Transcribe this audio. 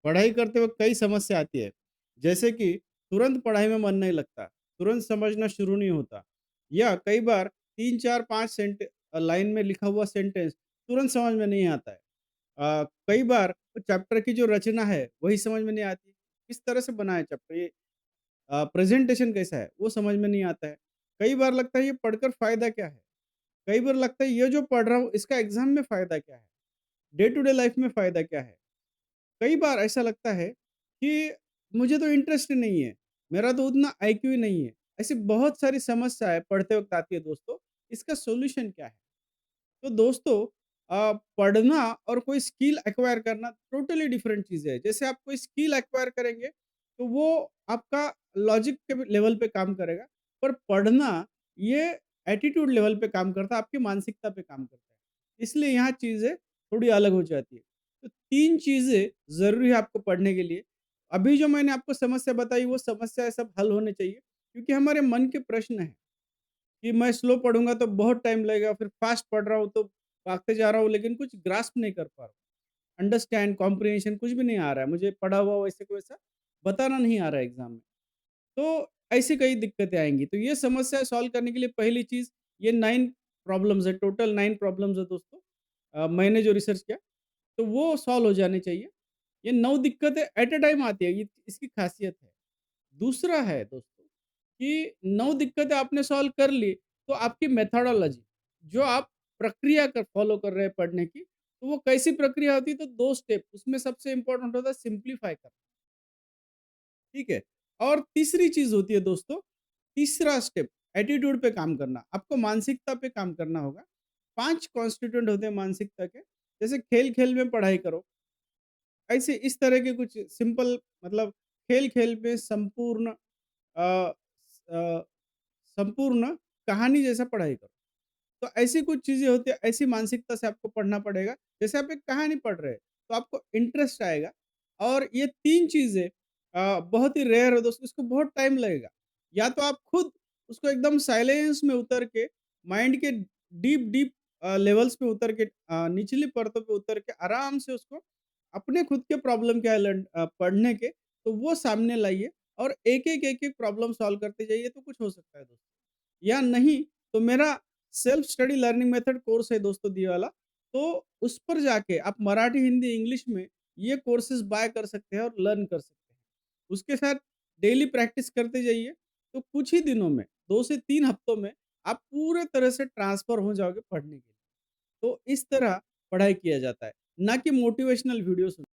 पढ़ाई करते वक़्त कई समस्या आती है, जैसे कि तुरंत पढ़ाई में मन नहीं लगता, तुरंत समझना शुरू नहीं होता या कई बार 3, 4, 5 लाइन में लिखा हुआ सेंटेंस तुरंत समझ में नहीं आता है। कई बार चैप्टर की जो रचना है, वही समझ में नहीं आती, किस तरह से बना है चैप्टर ये प्रेज़ेंटेशन कैसा है, वो समझ में नहीं आता है। कई बार लगता है ये पढ़कर फ़ायदा क्या है? कई बार लगता है ये जो पढ़ रहा हूँ, इसका एग्ज़ाम में फ़ायदा क्या है? डे टू डे लाइफ़ में फ़ायदा क्या है? कई बार ऐसा लगता है कि मुझे तो इंटरेस्ट ही नहीं है, मेरा तो उतना आईक्यू ही नहीं है। ऐसी बहुत सारी समस्याएँ पढ़ते वक़्त आती है दोस्तों, इसका सॉल्यूशन क्या है? तो दोस्तों पढ़ना और कोई स्किल एक्वायर करना टोटली डिफरेंट चीज़ें है। जैसे आप कोई स्किल एक्वायर करेंगे, तो वो आपका लॉजिक के लेवल पे काम करेगा, पर पढ़ना ये एटीट्यूड लेवल पे काम करता है, आपकी मानसिकता पे काम करता है। इसलिए यहाँ चीज़ें थोड़ी अलग हो जाती है। तो 3 चीज़ें ज़रूरी है आपको पढ़ने के लिए। अभी जो मैंने आपको समस्या बताई, वो समस्याएँ सब हल होने चाहिए, क्योंकि हमारे मन के प्रश्न हैं। कि मैं स्लो पढ़ूँगा तो बहुत टाइम लगेगा, फिर फ़ास्ट पढ़ रहा हूँ तो भागते जा रहा हूँ लेकिन कुछ ग्रास्प नहीं कर पा रहा हूँ। अंडरस्टैंड, कॉम्प्रिहेंशन कुछ भी नहीं आ रहा है, मुझे पढ़ा हुआ वैसे को वैसा बताना नहीं आ रहा है एग्ज़ाम में। तो ऐसी कई दिक्कतें आएँगी। तो ये समस्या सॉल्व करने के लिए पहली चीज़ ये 9 प्रॉब्लम्स है, टोटल 9 प्रॉब्लम्स है दोस्तों। मैंने जो रिसर्च किया, तो वो सॉल्व हो जाने चाहिए। ये 9 दिक्कतें एट अ टाइम आती है, ये इसकी ख़ासियत है। दूसरा है दोस्तों कि 9 दिक्कतें आपने सॉल्व कर ली, तो आपकी मेथोडोलॉजी जो आप प्रक्रिया कर फॉलो कर रहे हैं पढ़ने की, तो वो कैसी प्रक्रिया होती है? तो 2 स्टेप उसमें सबसे इम्पोर्टेंट होता है सिम्प्लीफाई करना, ठीक है? और तीसरी चीज़ होती है दोस्तों, तीसरा स्टेप एटीट्यूड पे काम करना, आपको मानसिकता पे काम करना होगा। 5 कॉन्स्टिट्यूएंट होते हैं मानसिकता के, जैसे खेल-खेल में पढ़ाई करो, ऐसे इस तरह के कुछ सिंपल मतलब खेल-खेल में संपूर्ण अ, अ, संपूर्ण कहानी जैसा पढ़ाई करो। तो ऐसी कुछ चीज़ें होती हैं, ऐसी मानसिकता से आपको पढ़ना पड़ेगा। जैसे आप एक कहानी पढ़ रहे हैं, तो आपको इंटरेस्ट आएगा और ये 3 चीज़ें बहुत ही रेयर है दोस्तों, इसको बहुत टाइम लगेगा। या तो आप खुद उसको एकदम साइलेंस में उतर के माइंड के डीप लेवल्स पे उतर के निचली परतों पे उतर के आराम से उसको अपने खुद के प्रॉब्लम के पढ़ने के, तो वो सामने लाइए और एक-एक प्रॉब्लम सॉल्व करते जाइए तो कुछ हो सकता है दोस्तों। या नहीं तो मेरा self study learning method course है दोस्तों दिए वाला, तो उस पर जाके आप मराठी, हिंदी, इंग्लिश में ये कोर्सेज़ बाय कर सकते हैं और लर्न कर सकते हैं। उसके साथ डेली प्रैक्टिस करते जाइए, तो कुछ ही दिनों में 2 से 3 हफ्तों में आप पूरे तरह से ट्रांसफ़र हो जाओगे पढ़ने के लिए। तो इस तरह पढ़ाई किया जाता है, ना कि मोटिवेशनल वीडियो सुन